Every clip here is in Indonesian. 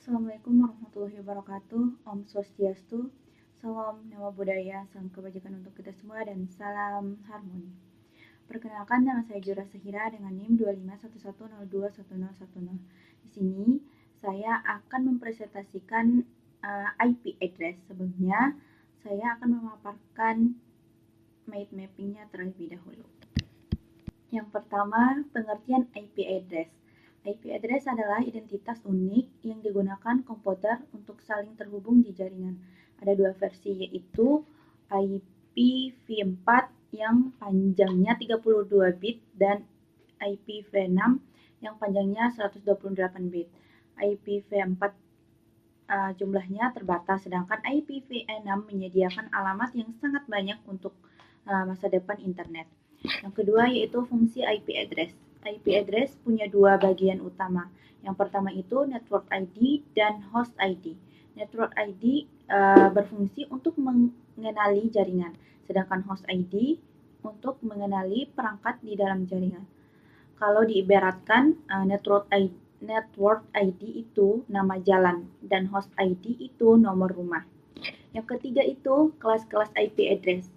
Assalamualaikum warahmatullahi wabarakatuh. Om Swastiastu. Salam nama budaya, salam kebajikan untuk kita semua, dan salam harmoni. Perkenalkan, nama saya Jura Sahira dengan NIM 2511021010. Di sini saya akan mempresentasikan IP address. Sebelumnya, saya akan memaparkan mind mappingnya terlebih dahulu. Yang pertama, pengertian IP address. IP address adalah identitas unik yang digunakan komputer untuk saling terhubung di jaringan. Ada dua versi, yaitu IPv4 yang panjangnya 32 bit dan IPv6 yang panjangnya 128 bit. IPv4 jumlahnya terbatas, sedangkan IPv6 menyediakan alamat yang sangat banyak untuk masa depan internet. Yang kedua yaitu fungsi IP address. IP address punya dua bagian utama. Yang pertama itu network ID dan host ID. Network ID berfungsi untuk mengenali jaringan, sedangkan host ID untuk mengenali perangkat di dalam jaringan. Kalau diibaratkan network ID itu nama jalan dan host ID itu nomor rumah. Yang ketiga itu kelas-kelas IP address.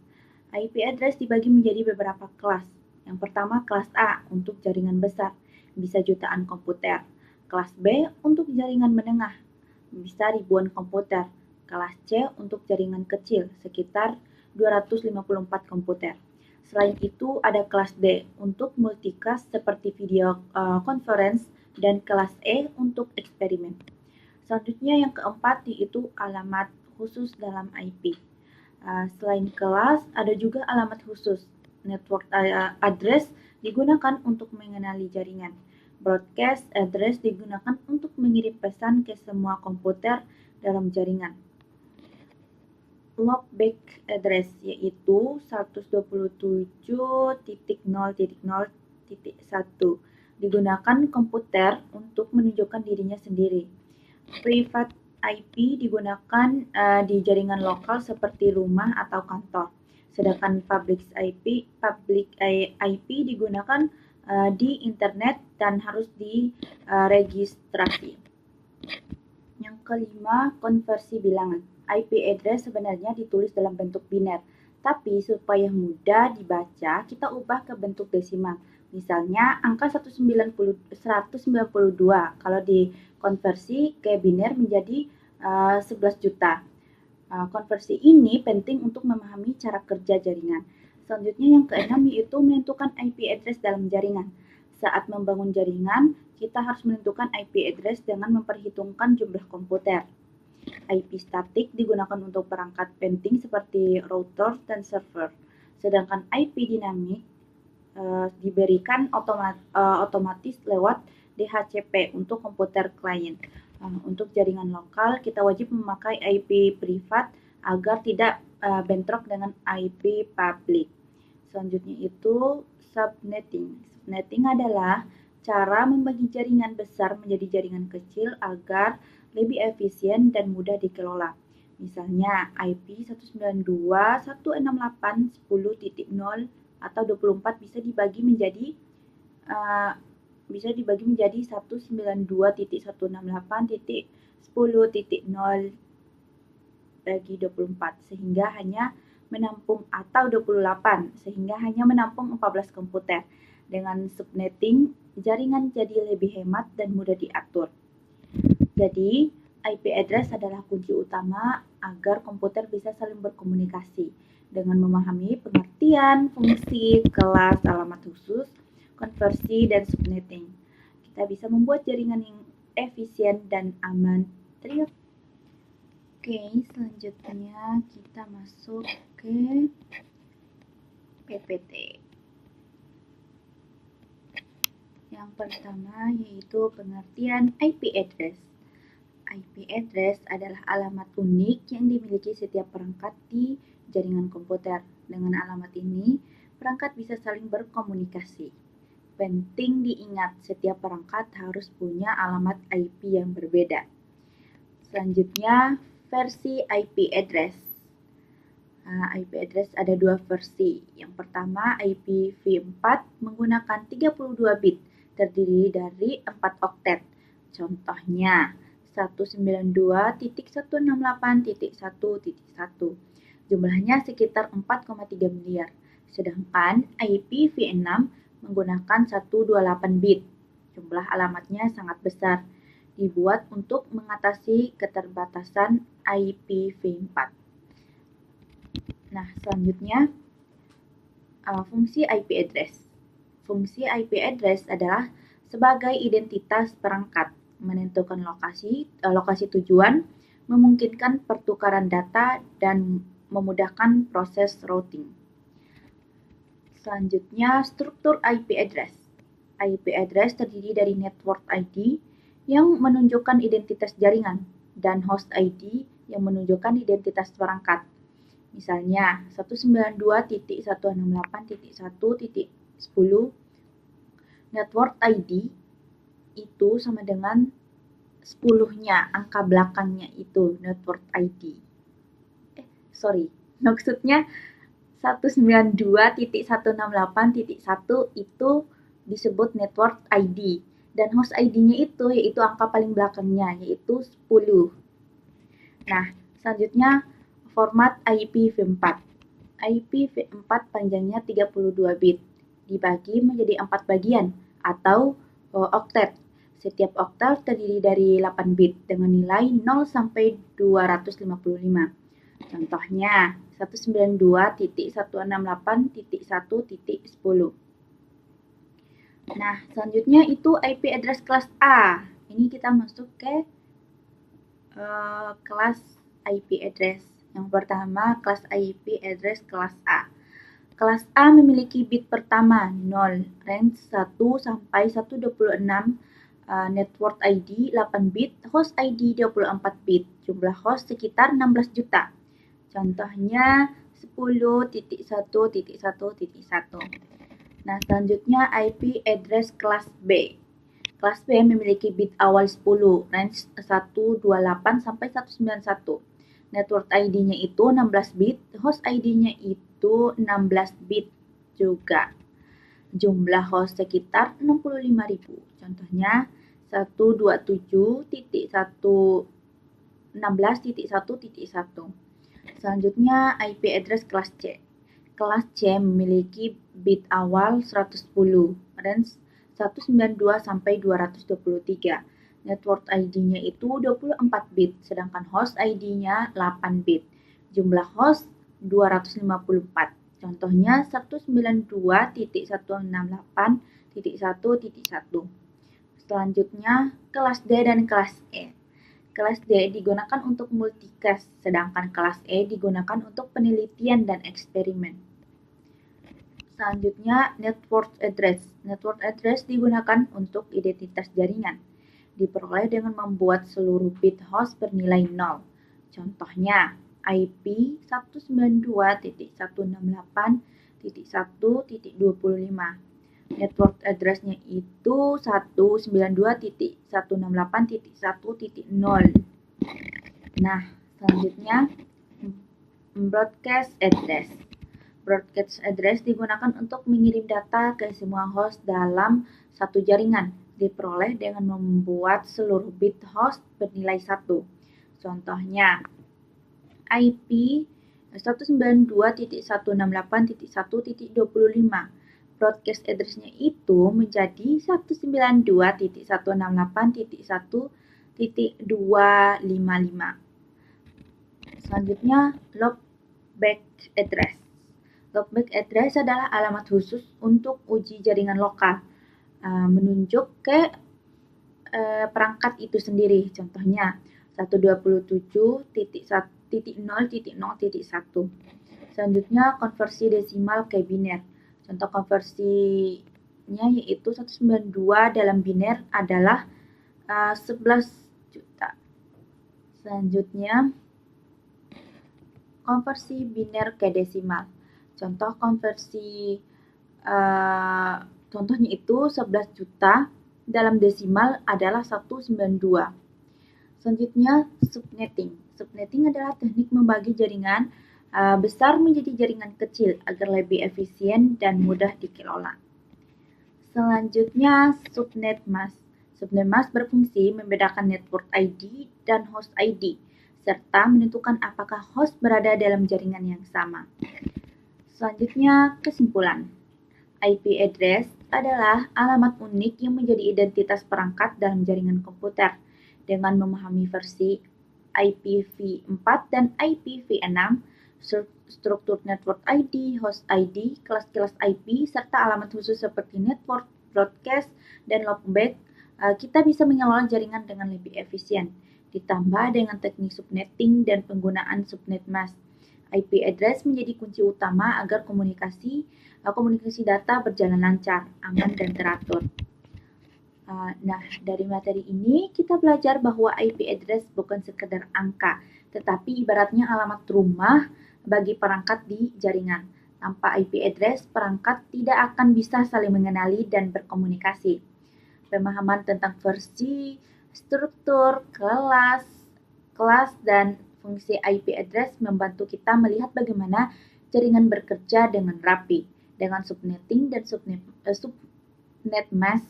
IP address dibagi menjadi beberapa kelas. Yang pertama kelas A untuk jaringan besar, bisa jutaan komputer. Kelas B untuk jaringan menengah, bisa ribuan komputer. Kelas C untuk jaringan kecil, sekitar 254 komputer. Selain itu ada kelas D untuk multicast seperti video conference dan kelas E untuk eksperimen. Selanjutnya yang keempat yaitu alamat khusus dalam IP. Selain kelas, ada juga alamat khusus. Network address digunakan untuk mengenali jaringan. Broadcast address digunakan untuk mengirim pesan ke semua komputer dalam jaringan. Loopback address yaitu 127.0.0.1 digunakan komputer untuk menunjukkan dirinya sendiri. Private IP digunakan di jaringan lokal seperti rumah atau kantor, sedangkan public IP digunakan di internet dan harus diregistrasi. Yang kelima, konversi bilangan. IP address sebenarnya ditulis dalam bentuk biner, tapi supaya mudah dibaca, kita ubah ke bentuk desimal. Misalnya, angka 192 kalau dikonversi ke biner menjadi 11 juta. Konversi ini penting untuk memahami cara kerja jaringan. Selanjutnya yang keenam yaitu menentukan IP address dalam jaringan. Saat membangun jaringan, kita harus menentukan IP address dengan memperhitungkan jumlah komputer. IP statik digunakan untuk perangkat penting seperti router dan server, sedangkan IP dinamik diberikan otomatis lewat DHCP untuk komputer klien. Untuk jaringan lokal, kita wajib memakai IP privat agar tidak bentrok dengan IP publik. Selanjutnya itu subnetting. Subnetting adalah cara membagi jaringan besar menjadi jaringan kecil agar lebih efisien dan mudah dikelola. Misalnya IP 192.168.10.0 atau 24 bisa dibagi menjadi 192.168.10.0 bagi 24 sehingga hanya menampung atau 28 sehingga hanya menampung 14 komputer. Dengan subnetting, jaringan jadi lebih hemat dan mudah diatur. Jadi, IP address adalah kunci utama agar komputer bisa saling berkomunikasi. Dengan memahami pengertian, fungsi, kelas, alamat khusus, konversi, dan subnetting, kita bisa membuat jaringan yang efisien dan aman. Oke, selanjutnya kita masuk ke PPT. Yang pertama yaitu pengertian IP address. IP address adalah alamat unik yang dimiliki setiap perangkat di jaringan komputer. Dengan alamat ini, perangkat bisa saling berkomunikasi. Penting diingat, setiap perangkat harus punya alamat IP yang berbeda. Selanjutnya, versi IP address. IP address ada dua versi. Yang pertama, IPv4 menggunakan 32 bit, terdiri dari 4 oktet. Contohnya 192.168.1.1. Jumlahnya sekitar 4,3 miliar. Sedangkan IPv6 menggunakan 128 bit. Jumlah alamatnya sangat besar. Dibuat untuk mengatasi keterbatasan IPv4. Nah, selanjutnya fungsi IP address. Fungsi IP address adalah sebagai identitas perangkat, menentukan lokasi tujuan, memungkinkan pertukaran data, dan memudahkan proses routing. Selanjutnya, struktur IP address. IP address terdiri dari network ID yang menunjukkan identitas jaringan dan host ID yang menunjukkan identitas perangkat. Misalnya 192.168.1.10 network ID itu sama dengan 10-nya, angka belakangnya itu network ID. Maksudnya 192.168.1 itu disebut network ID dan host ID-nya itu yaitu angka paling belakangnya yaitu 10. Nah, selanjutnya format IPv4. IPv4 panjangnya 32 bit, dibagi menjadi 4 bagian atau oktet. Setiap oktet terdiri dari 8 bit dengan nilai 0 sampai 255. Contohnya 192.168.1.10. Nah, selanjutnya itu IP address kelas A. Ini kita masuk ke kelas IP address. Yang pertama, kelas IP address kelas A. Kelas A memiliki bit pertama 0, range 1 sampai 126, network ID 8 bit, host ID 24 bit, jumlah host sekitar 16 juta. Contohnya 10.1.1.1. Nah, selanjutnya IP address kelas B. Kelas B memiliki bit awal 10, range 128 sampai 191. Network ID-nya itu 16 bit, host ID-nya itu 16 bit juga. Jumlah host sekitar 65.000. Contohnya 127.116.1.1. Selanjutnya IP address kelas C. Kelas C memiliki bit awal 110, range 192 sampai 223. Network ID-nya itu 24 bit, sedangkan host ID-nya 8 bit. Jumlah host 254. Contohnya 192.168.1.1. Selanjutnya, kelas D dan kelas E. Kelas D digunakan untuk multicast, sedangkan kelas E digunakan untuk penelitian dan eksperimen. Selanjutnya, network address. Network address digunakan untuk identitas jaringan. Diperoleh dengan membuat seluruh bit host bernilai 0. Contohnya, IP 192.168.1.25. Network address-nya itu 192.168.1.0. Nah, selanjutnya broadcast address. Broadcast address digunakan untuk mengirim data ke semua host dalam satu jaringan. Diperoleh dengan membuat seluruh bit host bernilai 1. Contohnya, IP 192.168.1.25. Broadcast address-nya itu menjadi 192.168.1.255. Selanjutnya, loopback address. Loopback address adalah alamat khusus untuk uji jaringan lokal, menunjuk ke perangkat itu sendiri. Contohnya 127.0.0.1. Selanjutnya, konversi desimal ke biner. Contoh konversinya yaitu 192 dalam biner adalah 11 juta. Selanjutnya, konversi biner ke desimal. Contoh konversi contohnya itu 11 juta dalam desimal adalah 192. Selanjutnya, subnetting. Subnetting adalah teknik membagi jaringan besar menjadi jaringan kecil agar lebih efisien dan mudah dikelola. Selanjutnya, subnet mask. Subnet mask berfungsi membedakan network ID dan host ID, serta menentukan apakah host berada dalam jaringan yang sama. Selanjutnya, kesimpulan. IP address adalah alamat unik yang menjadi identitas perangkat dalam jaringan komputer. Dengan memahami versi IPv4 dan IPv6, struktur network ID, host ID, kelas-kelas IP, serta alamat khusus seperti network, broadcast, dan loopback, kita bisa mengelola jaringan dengan lebih efisien. Ditambah dengan teknik subnetting dan penggunaan subnet mask, IP address menjadi kunci utama agar komunikasi data berjalan lancar, aman, dan teratur. Nah, dari materi ini kita belajar bahwa IP address bukan sekedar angka, tetapi ibaratnya alamat rumah bagi perangkat di jaringan. Tanpa IP address, perangkat tidak akan bisa saling mengenali dan berkomunikasi. Pemahaman tentang versi, struktur, kelas, dan fungsi IP address membantu kita melihat bagaimana jaringan bekerja dengan rapi. Dengan subnetting dan subnet mask,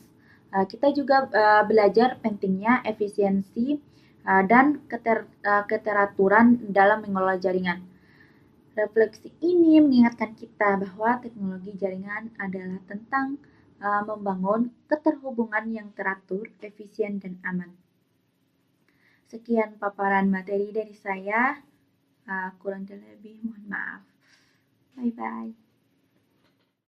kita juga belajar pentingnya efisiensi dan keteraturan dalam mengelola jaringan. Refleksi ini mengingatkan kita bahwa teknologi jaringan adalah tentang membangun keterhubungan yang teratur, efisien, dan aman. Sekian paparan materi dari saya, kurang dan lebih mohon maaf. Bye-bye.